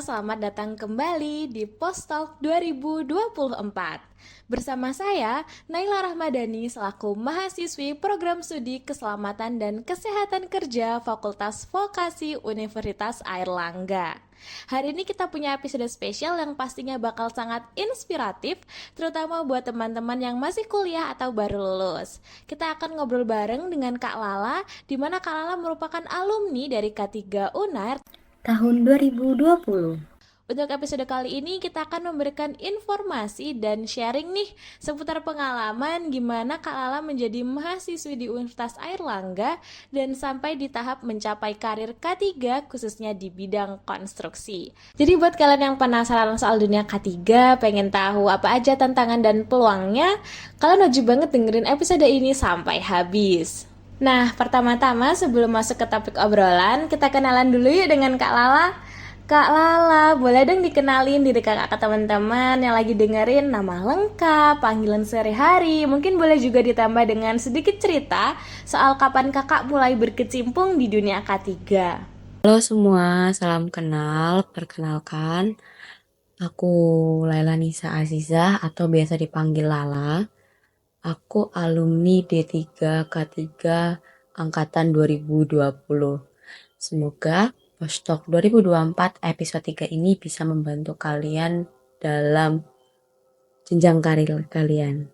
selamat datang kembali di Post Talk 2024. Bersama saya, Naila Rahmadani selaku mahasiswi Program Studi Keselamatan dan Kesehatan Kerja Fakultas Vokasi Universitas Airlangga. Hari ini kita punya episode spesial yang pastinya bakal sangat inspiratif, terutama buat teman-teman yang masih kuliah atau baru lulus. Kita akan ngobrol bareng dengan Kak Lala, di mana Kak Lala merupakan alumni dari K3 UNAR tahun 2020. Untuk episode kali ini kita akan memberikan informasi dan sharing nih seputar pengalaman gimana Kak Lala menjadi mahasiswi di Universitas Airlangga dan sampai di tahap mencapai karir K3 khususnya di bidang konstruksi. Jadi buat kalian yang penasaran soal dunia K3, pengen tahu apa aja tantangan dan peluangnya, kalian wajib banget dengerin episode ini sampai habis. Nah, pertama-tama sebelum masuk ke topik obrolan, kita kenalan dulu yuk dengan Kak Lala. Kak Lala, boleh dong dikenalin diri kakak ke teman-teman yang lagi dengerin nama lengkap, panggilan sehari-hari, mungkin boleh juga ditambah dengan sedikit cerita soal kapan kakak mulai berkecimpung di dunia K3. Halo semua, salam kenal. Perkenalkan, aku Laila Nisa Azizah atau biasa dipanggil Lala. Aku alumni D3 K3 angkatan 2020. Semoga Postok 2024 episode 3 ini bisa membantu kalian dalam jenjang karir kalian.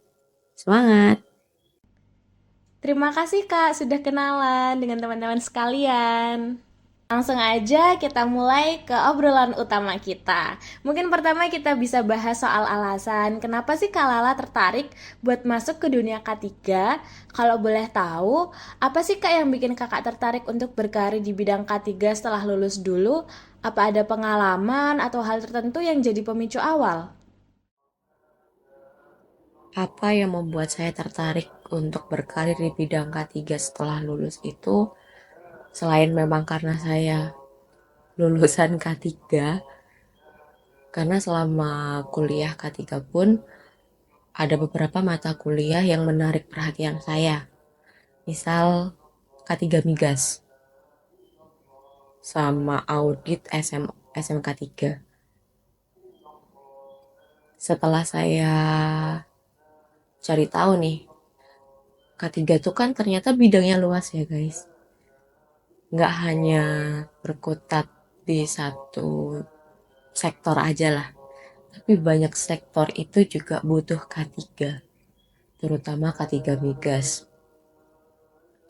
Semangat! Terima kasih Kak sudah kenalan dengan teman-teman sekalian. Langsung aja kita mulai ke obrolan utama kita. Mungkin pertama kita bisa bahas soal alasan kenapa sih Kak Lala tertarik buat masuk ke dunia K3. Kalau boleh tahu, apa sih Kak yang bikin Kakak tertarik untuk berkarir di bidang K3 setelah lulus dulu? Apa ada pengalaman atau hal tertentu yang jadi pemicu awal? Apa yang membuat saya tertarik untuk berkarir di bidang K3 setelah lulus itu, selain memang karena saya lulusan K3, karena selama kuliah K3 pun ada beberapa mata kuliah yang menarik perhatian saya. Misal K3 Migas sama audit SMK 3. Setelah saya cari tahu nih, K3 tuh kan ternyata bidangnya luas ya guys. Nggak hanya berkutat di satu sektor aja lah. Tapi banyak sektor itu juga butuh K3, terutama K3 Migas.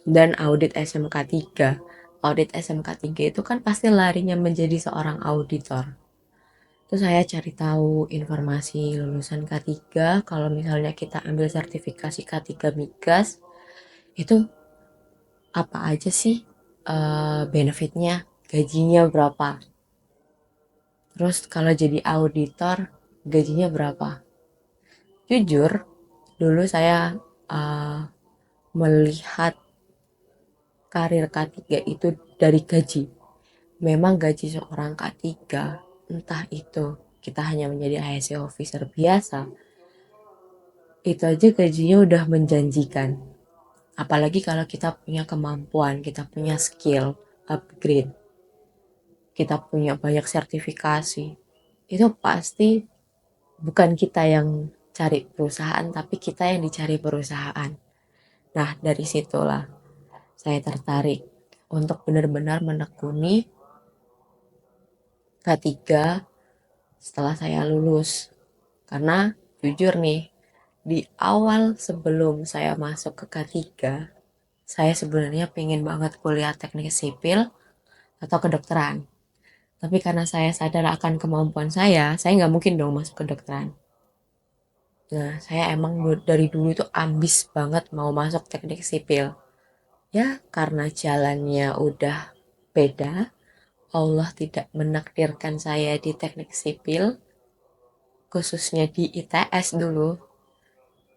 Dan audit SMK 3. Audit SMK 3 itu kan pasti larinya menjadi seorang auditor. Terus saya cari tahu informasi lulusan K3, kalau misalnya kita ambil sertifikasi K3 Migas, itu apa aja sih benefitnya, gajinya berapa. Terus kalau jadi auditor, gajinya berapa. Jujur, dulu saya melihat karir K3 itu dari gaji. Memang gaji seorang K3, entah itu kita hanya menjadi ASC officer biasa, itu aja gajinya udah menjanjikan. Apalagi kalau kita punya kemampuan, kita punya skill, upgrade, kita punya banyak sertifikasi, itu pasti bukan kita yang cari perusahaan, tapi kita yang dicari perusahaan. Nah, dari situlah saya tertarik untuk benar-benar menekuni K3 setelah saya lulus. Karena jujur nih, di awal sebelum saya masuk ke K3, saya sebenarnya pengen banget kuliah teknik sipil atau kedokteran. Tapi karena saya sadar akan kemampuan saya nggak mungkin dong masuk kedokteran. Nah, saya emang dari dulu itu ambis banget mau masuk teknik sipil. Ya, karena jalannya udah beda, Allah tidak menakdirkan saya di teknik sipil, khususnya di ITS dulu.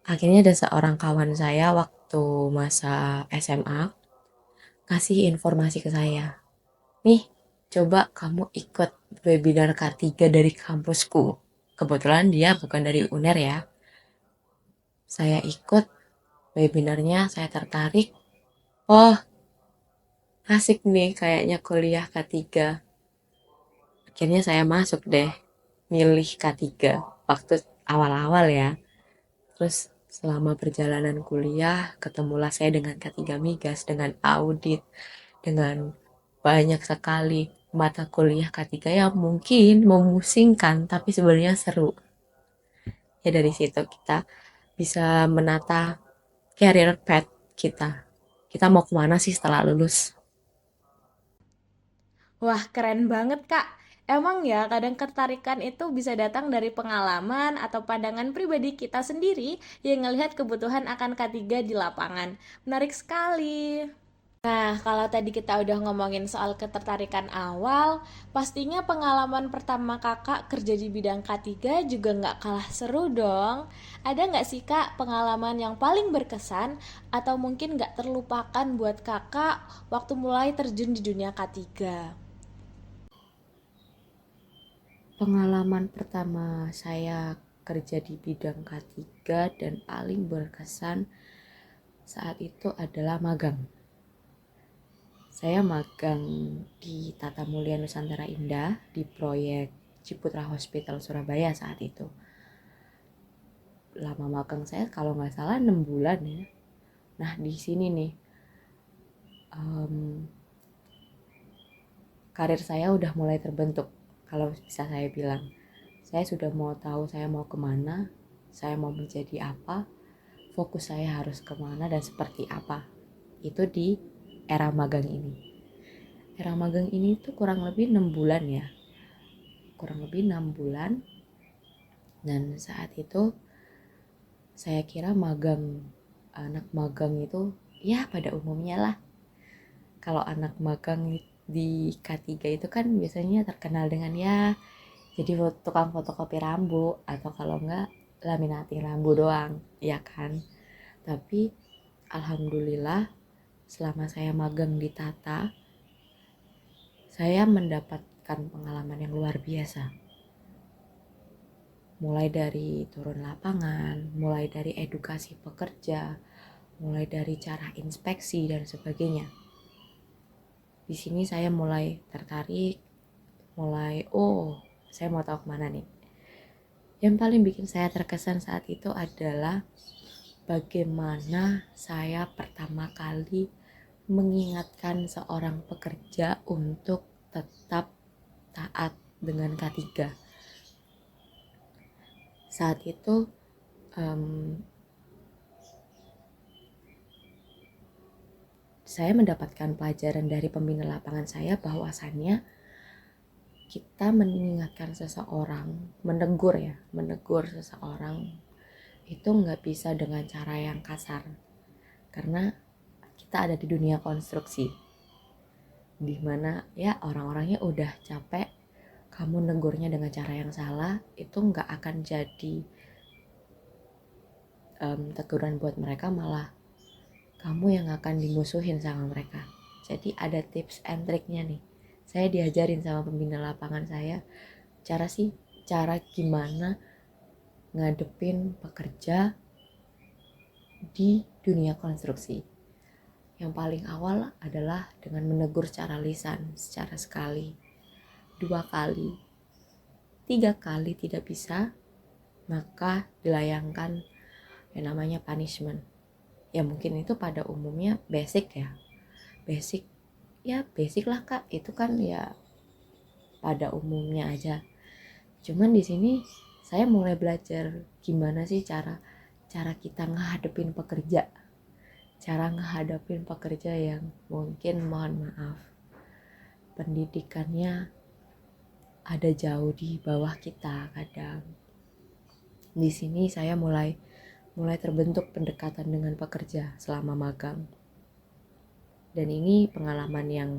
Akhirnya ada seorang kawan saya waktu masa SMA kasih informasi ke saya. Nih, coba kamu ikut webinar K3 dari kampusku. Kebetulan dia bukan dari UNER ya. Saya ikut webinarnya, saya tertarik. Oh, asik nih kayaknya kuliah K3. Akhirnya saya masuk deh, milih K3 waktu awal-awal ya. Terus selama perjalanan kuliah, ketemulah saya dengan K3 Migas, dengan audit, dengan banyak sekali mata kuliah K3 yang mungkin memusingkan, tapi sebenarnya seru. Ya dari situ kita bisa menata career path kita. Kita mau kemana sih setelah lulus? Wah, keren banget, Kak. Emang ya, kadang ketertarikan itu bisa datang dari pengalaman atau pandangan pribadi kita sendiri yang ngelihat kebutuhan akan K3 di lapangan. Menarik sekali. Nah, kalau tadi kita udah ngomongin soal ketertarikan awal, pastinya pengalaman pertama kakak kerja di bidang K3 juga nggak kalah seru dong. Ada nggak sih kak pengalaman yang paling berkesan atau mungkin nggak terlupakan buat kakak waktu mulai terjun di dunia K3? Pengalaman pertama saya kerja di bidang K3 dan paling berkesan saat itu adalah magang. Saya magang di Tata Mulia Nusantara Indah di proyek Ciputra Hospital Surabaya saat itu. Lama magang saya kalau nggak salah 6 bulan ya. Nah di sini nih em, karir saya udah mulai terbentuk. Kalau bisa saya bilang, saya sudah mau tahu saya mau kemana, saya mau menjadi apa, fokus saya harus kemana dan seperti apa. Itu di era magang ini. Era magang ini tuh kurang lebih 6 bulan ya. Kurang lebih 6 bulan. Dan saat itu saya kira anak magang itu ya pada umumnya lah. Kalau anak magang di K3 itu kan biasanya terkenal dengan ya jadi tukang fotokopi rambu atau kalau enggak laminating rambu doang, ya kan? Tapi alhamdulillah selama saya magang di Tata, saya mendapatkan pengalaman yang luar biasa. Mulai dari turun lapangan, mulai dari edukasi pekerja, mulai dari cara inspeksi dan sebagainya. Di sini saya mulai tertarik, saya mau tahu kemana nih. Yang paling bikin saya terkesan saat itu adalah bagaimana saya pertama kali mengingatkan seorang pekerja untuk tetap taat dengan K3. Saat itu saya mendapatkan pelajaran dari pembina lapangan saya bahwasannya kita mengingatkan seseorang, menegur seseorang itu nggak bisa dengan cara yang kasar. Karena kita ada di dunia konstruksi, dimana ya orang-orangnya udah capek, kamu negurnya dengan cara yang salah, itu nggak akan jadi teguran buat mereka, malah kamu yang akan dimusuhin sama mereka. Jadi ada tips and triknya nih. Saya diajarin sama pembina lapangan saya cara gimana ngadepin pekerja di dunia konstruksi. Yang paling awal adalah dengan menegur secara lisan, secara sekali, 2 kali, 3 kali tidak bisa, maka dilayangkan yang namanya punishment. Ya mungkin itu pada umumnya basic ya, basic lah kak, itu kan ya pada umumnya aja. Cuman di sini saya mulai belajar gimana sih cara kita ngehadapin pekerja yang mungkin mohon maaf pendidikannya ada jauh di bawah kita kadang. Di sini saya mulai terbentuk pendekatan dengan pekerja selama magang. Dan ini pengalaman yang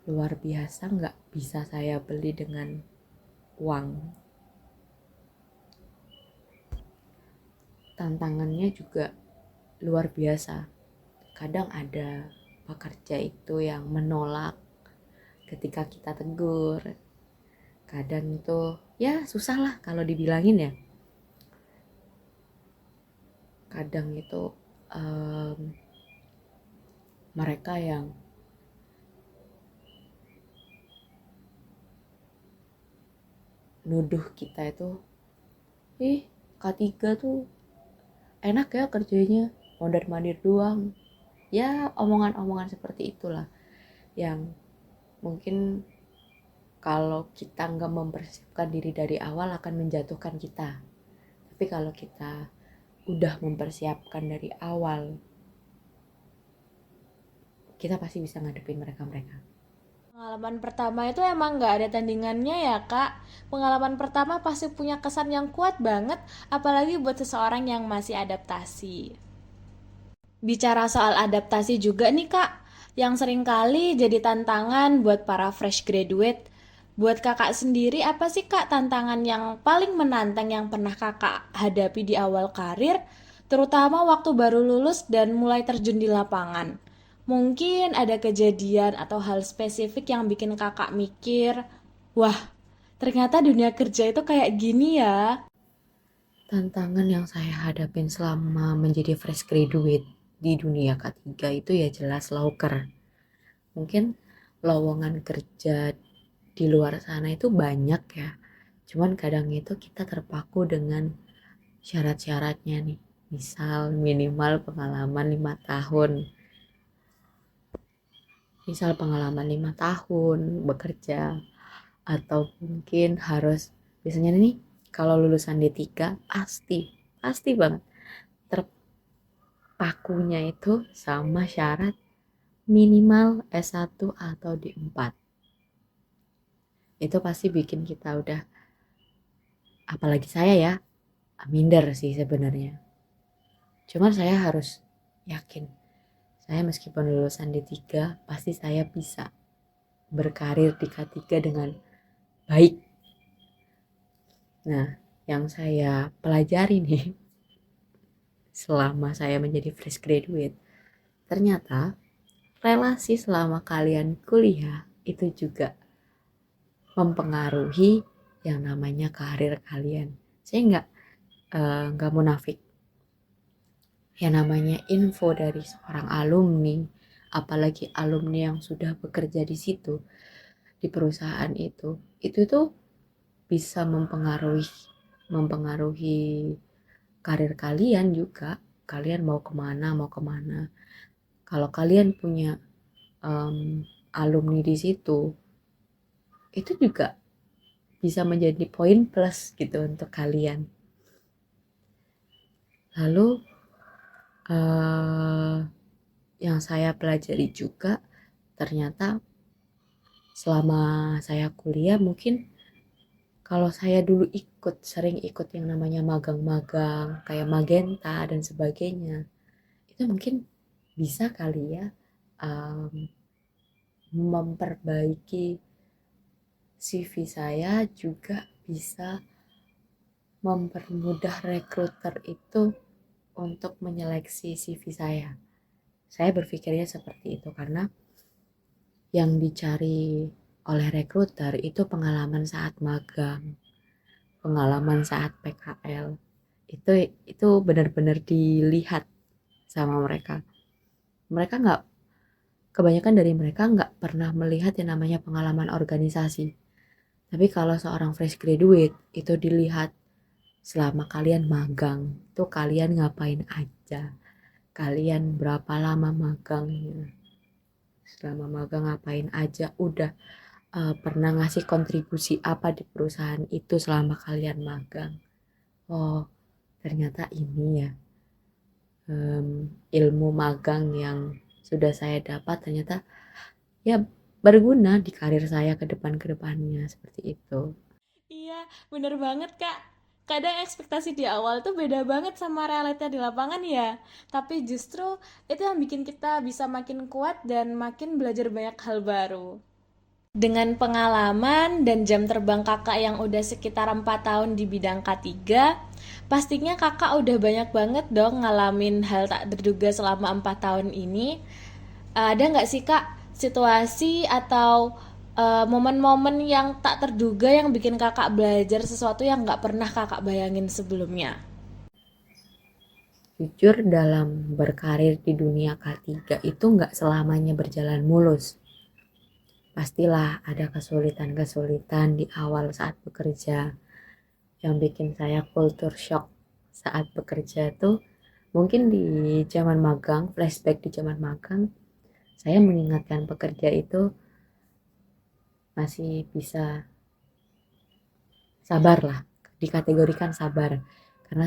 luar biasa, nggak bisa saya beli dengan uang. Tantangannya juga luar biasa. Kadang ada pekerja itu yang menolak ketika kita tegur. Kadang itu ya susah lah kalau dibilangin ya. Kadang itu mereka yang nuduh kita itu, K3 tuh enak ya kerjanya, mondar-mandir doang. Ya, omongan-omongan seperti itulah yang mungkin kalau kita nggak mempersiapkan diri dari awal akan menjatuhkan kita. Tapi kalau kita udah mempersiapkan dari awal, kita pasti bisa ngadepin mereka-mereka. Pengalaman pertama itu emang nggak ada tandingannya ya kak. Pengalaman pertama pasti punya kesan yang kuat banget, apalagi buat seseorang yang masih adaptasi. Bicara soal adaptasi juga nih kak, yang sering kali jadi tantangan buat para fresh graduate. Buat kakak sendiri apa sih kak tantangan yang paling menantang yang pernah kakak hadapi di awal karir, terutama waktu baru lulus dan mulai terjun di lapangan? Mungkin ada kejadian atau hal spesifik yang bikin kakak mikir, wah ternyata dunia kerja itu kayak gini ya. Tantangan yang saya hadapin selama menjadi fresh graduate di dunia K3 itu ya jelas loker. Mungkin lowongan kerja di luar sana itu banyak ya. Cuman kadang itu kita terpaku dengan syarat-syaratnya nih. Misal minimal pengalaman 5 tahun. Misal pengalaman 5 tahun bekerja. Atau mungkin harus, biasanya nih kalau lulusan D3 pasti banget terpakunya itu sama syarat minimal S1 atau D4. Itu pasti bikin kita udah, apalagi saya ya, minder sih sebenarnya. Cuman saya harus yakin, saya meskipun lulusan D3 pasti saya bisa berkarir di K3 dengan baik. Nah, yang saya pelajari nih selama saya menjadi fresh graduate, ternyata relasi selama kalian kuliah itu juga mempengaruhi yang namanya karir kalian. Saya nggak munafik. Yang namanya info dari seorang alumni, apalagi alumni yang sudah bekerja di situ, di perusahaan itu tuh bisa mempengaruhi karir kalian juga. Kalian mau kemana. Kalau kalian punya alumni di situ, itu juga bisa menjadi poin plus gitu untuk kalian. Lalu yang saya pelajari juga, ternyata selama saya kuliah mungkin kalau saya dulu sering ikut yang namanya magang-magang kayak Magenta dan sebagainya, itu mungkin bisa kali ya memperbaiki CV saya, juga bisa mempermudah rekruter itu untuk menyeleksi CV saya. Saya berpikirnya seperti itu karena yang dicari oleh rekruter itu pengalaman saat magang, pengalaman saat PKL. Itu benar-benar dilihat sama mereka. Kebanyakan dari mereka nggak pernah melihat yang namanya pengalaman organisasi. Tapi kalau seorang fresh graduate itu dilihat selama kalian magang, tuh kalian ngapain aja, kalian berapa lama magangnya, selama magang ngapain aja, udah pernah ngasih kontribusi apa di perusahaan itu selama kalian magang. Oh, ternyata ini ya ilmu magang yang sudah saya dapat, ternyata ya berguna di karir saya ke depannya seperti itu. Iya, bener banget Kak. Kadang ekspektasi di awal tuh beda banget sama realita di lapangan ya. Tapi justru itu yang bikin kita bisa makin kuat dan makin belajar banyak hal baru. Dengan pengalaman dan jam terbang kakak yang udah sekitar 4 tahun di bidang K3, pastinya kakak udah banyak banget dong ngalamin hal tak terduga selama 4 tahun ini. Ada nggak sih kak situasi atau momen-momen yang tak terduga yang bikin kakak belajar sesuatu yang nggak pernah kakak bayangin sebelumnya? Jujur, dalam berkarir di dunia K3 itu nggak selamanya berjalan mulus. pastilah ada kesulitan-kesulitan di awal saat bekerja. Yang bikin saya culture shock saat bekerja tuh mungkin di zaman magang, flashback di zaman magang, saya mengingatkan pekerja itu masih bisa sabar lah, dikategorikan sabar. Karena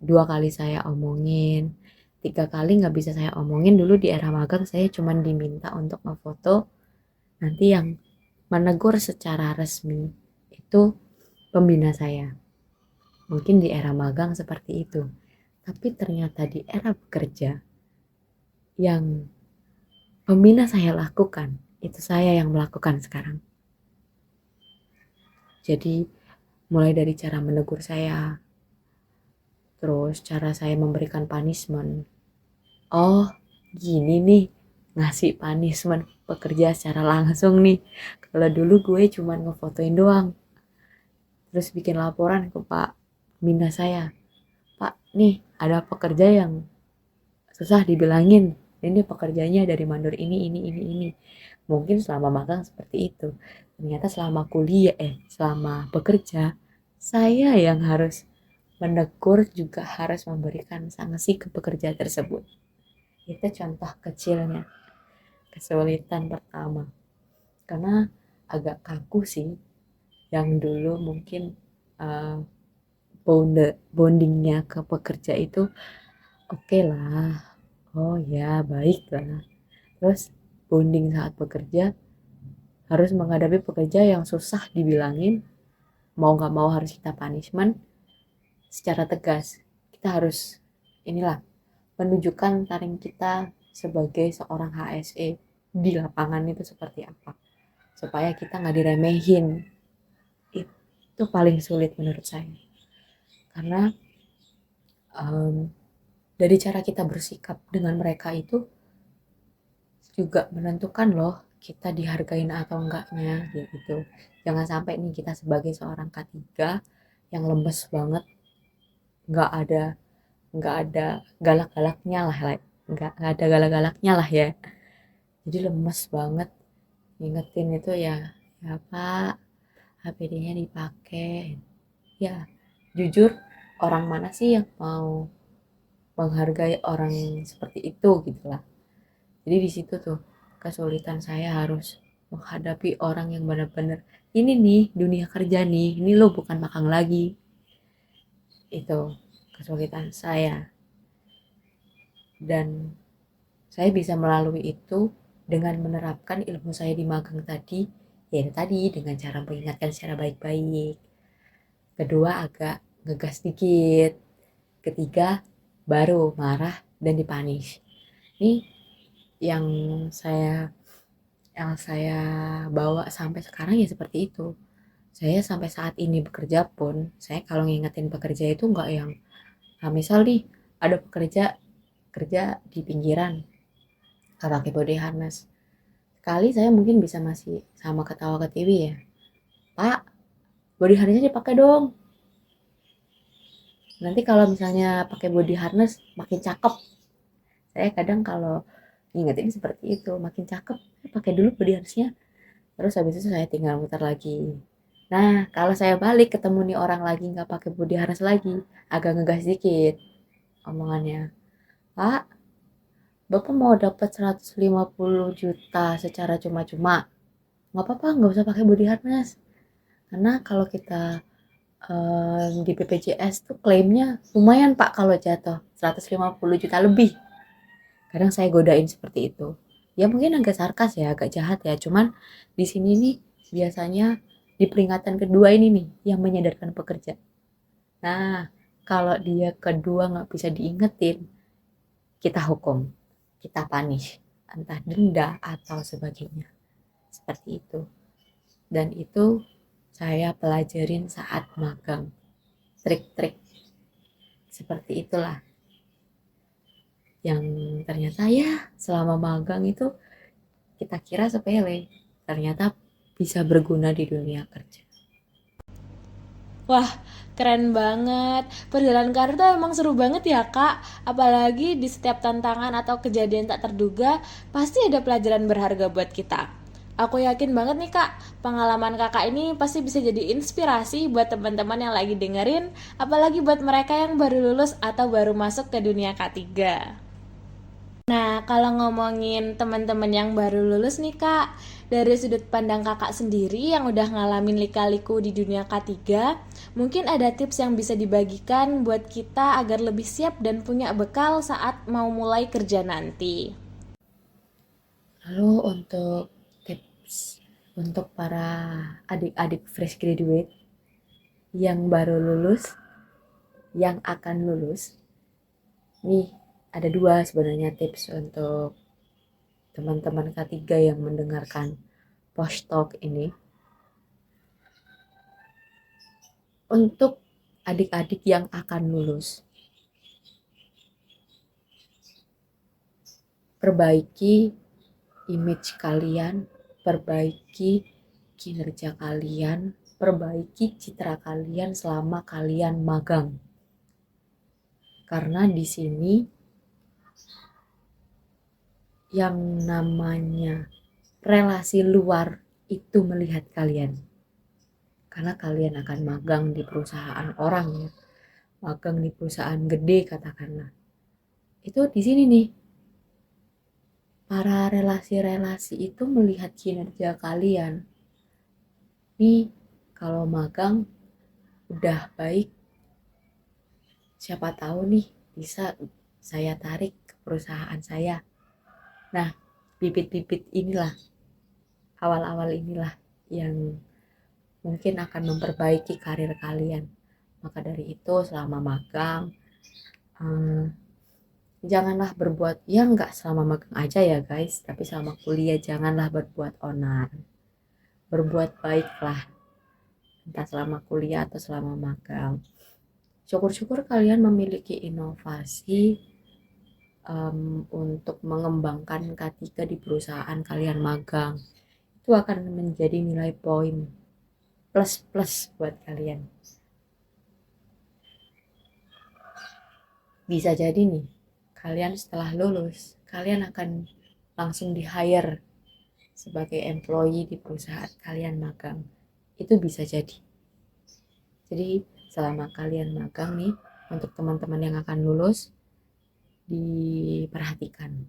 dua kali saya omongin, tiga kali nggak bisa saya omongin. Dulu di era magang saya cuma diminta untuk ngefoto, nanti yang menegur secara resmi itu pembina saya. Mungkin di era magang seperti itu. Tapi ternyata di era bekerja yang pembina saya lakukan, itu saya yang melakukan sekarang. Jadi mulai dari cara menegur saya, terus cara saya memberikan punishment. Oh, gini nih, ngasih punishment pekerja secara langsung nih. Kalau dulu gue cuma ngefotoin doang, terus bikin laporan ke Pak Bina saya. Pak, nih ada pekerja yang susah dibilangin. Ini pekerjanya dari mandor ini. Mungkin selama magang seperti itu. Ternyata selama bekerja, saya yang harus menegur, juga harus memberikan sanksi ke pekerja tersebut. Itu contoh kecilnya, kesulitan pertama. Karena agak kaku sih, yang dulu mungkin uh, bondingnya ke pekerja itu oke lah. Oh ya, baik lah. Terus bonding saat bekerja harus menghadapi pekerja yang susah dibilangin, mau nggak mau harus kita punishment secara tegas. Kita harus inilah menunjukkan taring kita sebagai seorang HSE di lapangan itu seperti apa, supaya kita nggak diremehin. Itu paling sulit menurut saya, karena dari cara kita bersikap dengan mereka itu juga menentukan loh kita dihargain atau enggaknya gitu. Jangan sampai nih kita sebagai seorang K3 yang lemes banget, nggak ada nggak ada galak-galaknya lah, nggak ada galak-galaknya lah ya. Jadi lemes banget ngingetin itu ya, ya Pak, HPD-nya dipakai. Ya, jujur, orang mana sih yang mau menghargai orang seperti itu gitu lah. Jadi di situ tuh kesulitan saya harus menghadapi orang yang benar-benar ini nih dunia kerja nih, ini lo bukan makan lagi. Itu kesulitan saya, dan saya bisa melalui itu dengan menerapkan ilmu saya di magang tadi, ya tadi dengan cara mengingatkan secara baik-baik. Kedua agak ngegas dikit. Ketiga baru marah dan dipanish. Ini yang saya saya bawa sampai sekarang ya seperti itu. Saya sampai saat ini bekerja pun, saya kalau ngingetin pekerja itu nggak yang, nah misal nih ada pekerja kerja di pinggiran nggak pakai body harness, kali saya mungkin bisa masih sama ketawa ke TV ya, Pak, body harnessnya dipakai dong. Nanti kalau misalnya pakai body harness makin cakep. Saya kadang kalau ngingetin seperti itu, makin cakep pakai dulu body harnessnya. Terus habis itu saya tinggal muter lagi. Nah, kalau saya balik ketemu nih orang lagi nggak pakai body harness lagi, agak ngegas dikit omongannya. Pak, Bapak mau dapat 150 juta secara cuma-cuma. Nggak apa-apa, nggak usah pakai body harness. Karena kalau kita di BPJS tuh klaimnya lumayan Pak kalau jatuh 150 juta lebih. Kadang saya godain seperti itu. Ya mungkin agak sarkas ya, agak jahat ya. Cuman di sini nih biasanya di peringatan kedua ini nih yang menyadarkan pekerja. Nah, kalau dia kedua nggak bisa diingetin, kita hukum, kita punish, entah denda atau sebagainya. Seperti itu. Dan itu saya pelajarin saat magang. Trik-trik seperti itulah yang ternyata ya selama magang itu kita kira sepele, ternyata bisa berguna di dunia kerja. Wah, keren banget. Perjalanan karir tuh emang seru banget ya, Kak. Apalagi di setiap tantangan atau kejadian tak terduga, pasti ada pelajaran berharga buat kita. Aku yakin banget nih, Kak, pengalaman Kakak ini pasti bisa jadi inspirasi buat teman-teman yang lagi dengerin, apalagi buat mereka yang baru lulus atau baru masuk ke dunia K3. Nah, kalau ngomongin teman-teman yang baru lulus nih Kak, dari sudut pandang Kakak sendiri yang udah ngalamin lika-liku di dunia K3, mungkin ada tips yang bisa dibagikan buat kita agar lebih siap dan punya bekal saat mau mulai kerja nanti. Lalu untuk tips untuk para adik-adik fresh graduate yang baru lulus, yang akan lulus, nih ada dua sebenarnya tips untuk teman-teman K3 yang mendengarkan Posh Talk ini. Untuk adik-adik yang akan lulus, perbaiki image kalian, perbaiki kinerja kalian, perbaiki citra kalian selama kalian magang. Karena di sini yang namanya relasi luar itu melihat kalian. Karena kalian akan magang di perusahaan orang ya. Magang di perusahaan gede katakanlah. Itu di sini nih. Para relasi-relasi itu melihat kinerja kalian. Nih, kalau magang udah baik, siapa tahu nih bisa saya tarik ke perusahaan saya. Nah, bibit-bibit inilah, awal-awal inilah yang mungkin akan memperbaiki karir kalian. Maka dari itu selama magang, janganlah berbuat, ya nggak selama magang aja ya guys, tapi selama kuliah janganlah berbuat onar. Berbuat baiklah, entah selama kuliah atau selama magang. Syukur-syukur kalian memiliki inovasi untuk mengembangkan K3 di perusahaan kalian magang. Itu akan menjadi nilai poin plus buat kalian. Bisa jadi nih, kalian setelah lulus, kalian akan langsung di-hire sebagai employee di perusahaan kalian magang. Itu bisa jadi. Jadi selama kalian magang nih, untuk teman-teman yang akan lulus, diperhatikan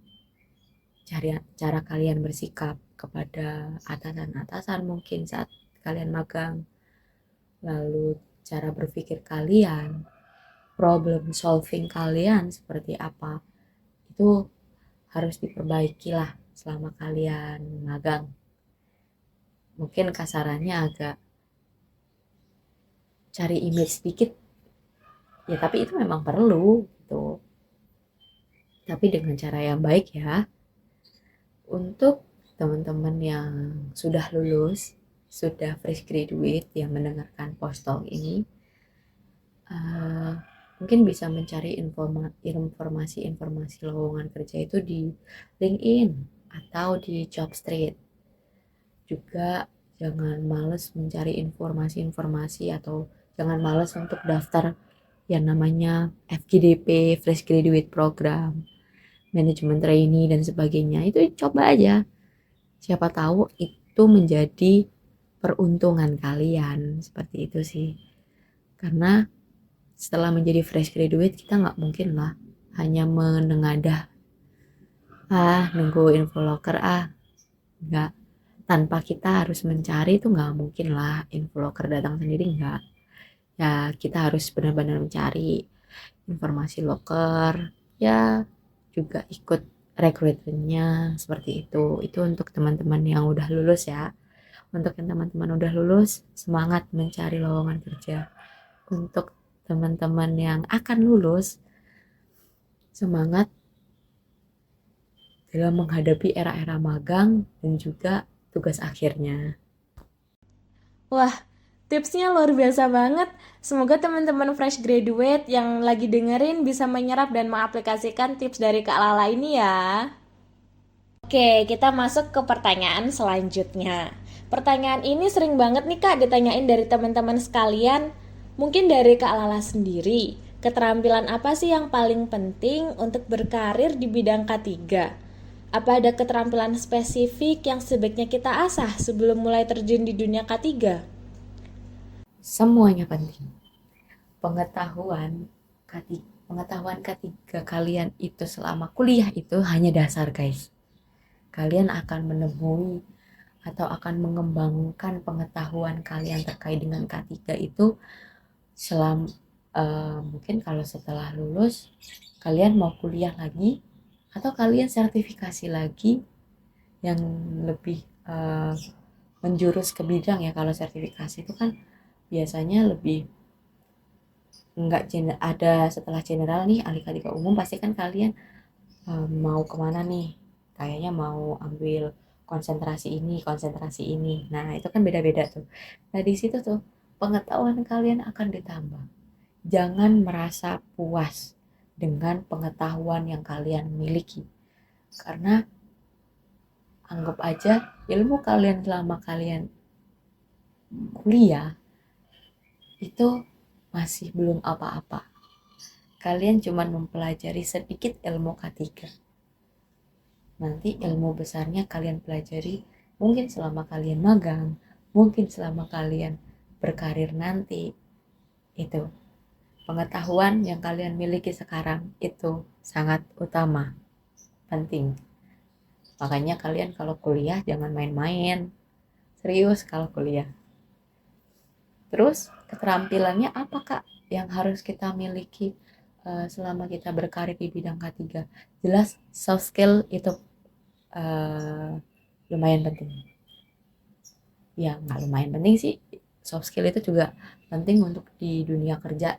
cara kalian bersikap kepada atasan-atasan mungkin saat kalian magang, lalu cara berpikir kalian, problem solving kalian seperti apa, itu harus diperbaiki lah selama kalian magang. Mungkin kasarannya agak cari image sedikit ya, tapi itu memang perlu gitu, tapi dengan cara yang baik ya. Untuk teman-teman yang sudah lulus, sudah fresh graduate yang mendengarkan Posh Talk ini, mungkin bisa mencari informasi-informasi lowongan kerja itu di LinkedIn atau di Jobstreet. Juga jangan males mencari informasi-informasi atau jangan males untuk daftar yang namanya FGDP, Fresh Graduate Program, manajemen trainee dan sebagainya. Itu coba aja, siapa tahu itu menjadi peruntungan kalian. Seperti itu sih, karena setelah menjadi fresh graduate kita nggak mungkin lah hanya menengadah nunggu info loker nggak, tanpa kita harus mencari itu nggak mungkin lah info loker datang sendiri, nggak ya. Kita harus benar-benar mencari informasi loker ya, juga ikut rekrutmennya seperti itu untuk teman-teman yang udah lulus ya. Untuk yang teman-teman udah lulus, semangat mencari lowongan kerja. Untuk teman-teman yang akan lulus, semangat dalam menghadapi era-era magang dan juga tugas akhirnya. Wah, tipsnya luar biasa banget. Semoga teman-teman fresh graduate yang lagi dengerin bisa menyerap dan mengaplikasikan tips dari Kak Lala ini ya. Oke, kita masuk ke pertanyaan selanjutnya. Pertanyaan ini sering banget nih Kak ditanyain dari teman-teman sekalian. Mungkin dari Kak Lala sendiri, keterampilan apa sih yang paling penting untuk berkarir di bidang K3? Apa ada keterampilan spesifik yang sebaiknya kita asah sebelum mulai terjun di dunia K3? Semuanya penting. Pengetahuan ketiga kalian itu selama kuliah itu hanya dasar, guys. Kalian akan menemui atau akan mengembangkan pengetahuan kalian terkait dengan K3 itu mungkin kalau setelah lulus kalian mau kuliah lagi atau kalian sertifikasi lagi yang lebih menjurus ke bidang ya. Kalau sertifikasi itu kan biasanya lebih enggak ada setelah general nih, ahli K3 umum, pasti kan kalian mau kemana nih, kayaknya mau ambil konsentrasi ini. Nah itu kan beda-beda tuh. Nah di situ tuh pengetahuan kalian akan ditambah. Jangan merasa puas dengan pengetahuan yang kalian miliki, karena anggap aja ilmu kalian selama kalian kuliah itu masih belum apa-apa. Kalian cuma mempelajari sedikit ilmu K3. Nanti ilmu besarnya kalian pelajari mungkin selama kalian magang, mungkin selama kalian berkarir nanti. Itu pengetahuan yang kalian miliki sekarang itu sangat utama, penting. Makanya kalian kalau kuliah jangan main-main, serius kalau kuliah. Terus keterampilannya apa Kak yang harus kita miliki selama kita berkarir di bidang K3? Jelas soft skill itu lumayan penting. Ya nggak lumayan penting sih, soft skill itu juga penting untuk di dunia kerja.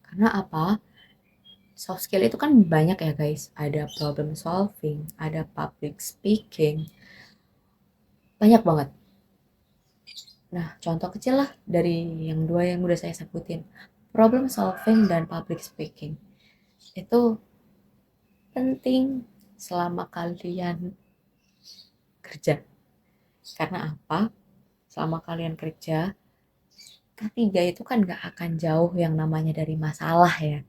Karena apa? Soft skill itu kan banyak ya guys. Ada problem solving, ada public speaking, banyak banget. Nah, contoh kecil lah dari yang dua yang udah saya sebutin. Problem solving dan public speaking. Itu penting selama kalian kerja. Karena apa? Selama kalian kerja, K3 itu kan gak akan jauh yang namanya dari masalah ya.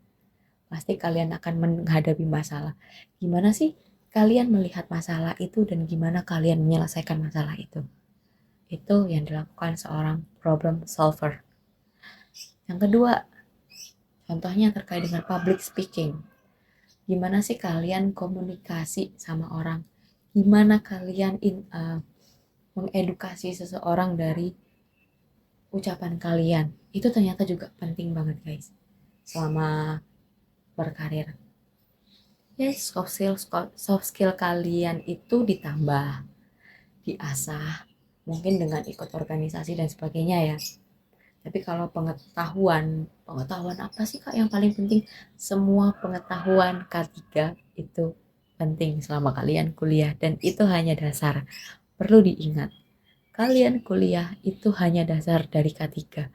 Pasti kalian akan menghadapi masalah. Gimana sih kalian melihat masalah itu dan gimana kalian menyelesaikan masalah itu? Itu yang dilakukan seorang problem solver. Yang kedua, contohnya terkait dengan public speaking. Gimana sih kalian komunikasi sama orang? Gimana kalian mengedukasi seseorang dari ucapan kalian? Itu ternyata juga penting banget guys selama berkarir. Yes, soft skill kalian itu ditambah, diasah, mungkin dengan ikut organisasi dan sebagainya ya. Tapi kalau pengetahuan apa sih Kak yang paling penting? Semua pengetahuan K3 itu penting selama kalian kuliah dan itu hanya dasar. Perlu diingat, kalian kuliah itu hanya dasar dari K3.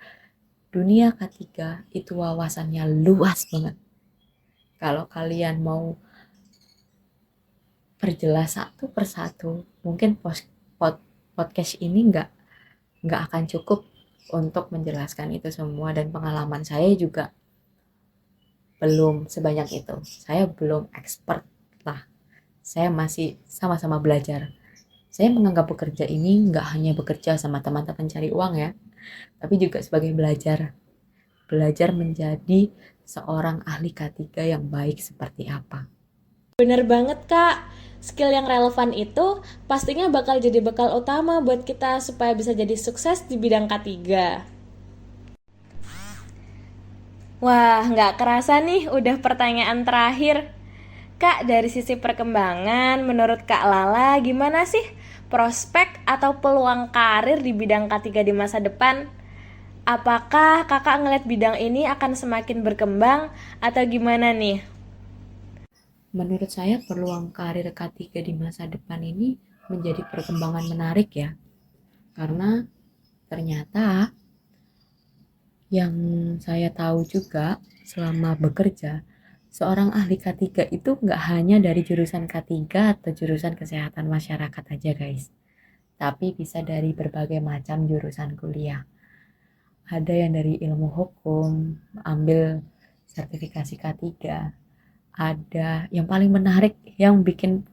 Dunia K3 itu wawasannya luas banget. Kalau kalian mau perjelas satu persatu, mungkin podcast ini nggak akan cukup untuk menjelaskan itu semua, dan pengalaman saya juga belum sebanyak itu. Saya belum expert lah. Saya masih sama-sama belajar. Saya menganggap bekerja ini nggak hanya bekerja sama teman-teman cari uang ya, tapi juga sebagai belajar. Belajar menjadi seorang ahli K3 yang baik seperti apa. Bener banget Kak, skill yang relevan itu pastinya bakal jadi bekal utama buat kita supaya bisa jadi sukses di bidang K3. Wah, nggak kerasa nih udah pertanyaan terakhir. Kak, dari sisi perkembangan, menurut Kak Lala gimana sih prospek atau peluang karir di bidang K3 di masa depan? Apakah kakak ngeliat bidang ini akan semakin berkembang atau gimana nih? Menurut saya peluang karir K3 di masa depan ini menjadi perkembangan menarik ya. Karena ternyata yang saya tahu juga selama bekerja, seorang ahli K3 itu nggak hanya dari jurusan K3 atau jurusan kesehatan masyarakat aja guys. Tapi bisa dari berbagai macam jurusan kuliah. ada yang dari ilmu hukum, ambil sertifikasi K3. Ada yang paling menarik, yang bikin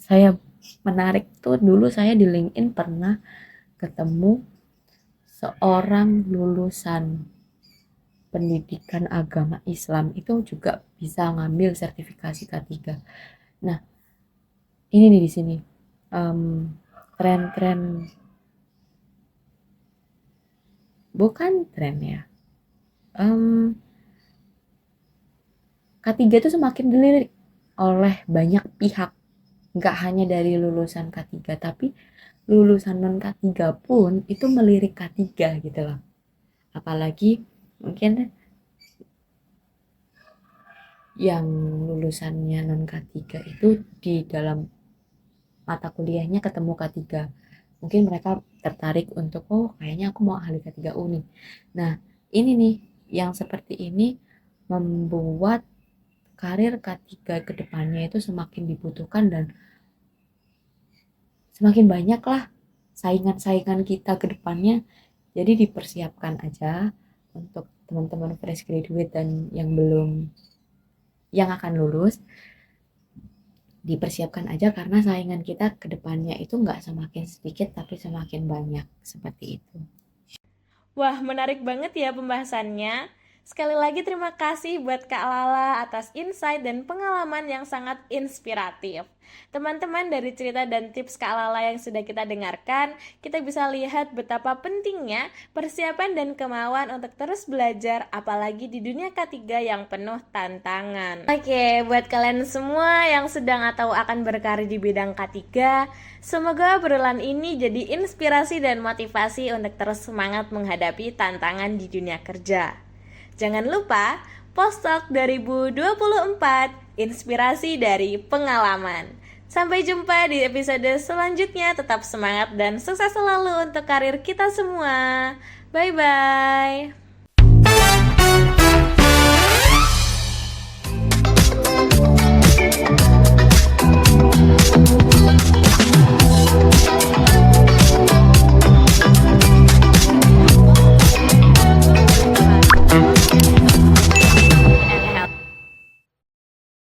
saya menarik tuh, dulu saya di LinkedIn pernah ketemu seorang lulusan pendidikan agama Islam itu juga bisa ngambil sertifikasi K3. Nah, ini nih di sini tren-tren, bukan tren ya, K3 itu semakin dilirik oleh banyak pihak, nggak hanya dari lulusan K3, tapi lulusan non K3 pun itu melirik K3 gitu loh. Apalagi mungkin yang lulusannya non K3 itu di dalam mata kuliahnya ketemu K3. Mungkin mereka tertarik untuk, oh kayaknya aku mau ahli K3 uni. Nah, ini nih yang seperti ini membuat karir K3 ke depannya itu semakin dibutuhkan, dan semakin banyak lah saingan-saingan kita ke depannya. Jadi dipersiapkan aja untuk teman-teman fresh graduate dan yang akan lulus, dipersiapkan aja karena saingan kita ke depannya itu nggak semakin sedikit tapi semakin banyak, seperti itu. Wah, menarik banget ya pembahasannya. Sekali lagi terima kasih buat Kak Lala atas insight dan pengalaman yang sangat inspiratif. Teman-teman, dari cerita dan tips Kak Lala yang sudah kita dengarkan, kita bisa lihat betapa pentingnya persiapan dan kemauan untuk terus belajar, apalagi di dunia K3 yang penuh tantangan. Oke, buat kalian semua yang sedang atau akan berkarir di bidang K3, semoga obrolan ini jadi inspirasi dan motivasi untuk terus semangat menghadapi tantangan di dunia kerja. Jangan lupa, Postdoc 2024, inspirasi dari pengalaman. Sampai jumpa di episode selanjutnya. Tetap semangat dan sukses selalu untuk karir kita semua. Bye-bye.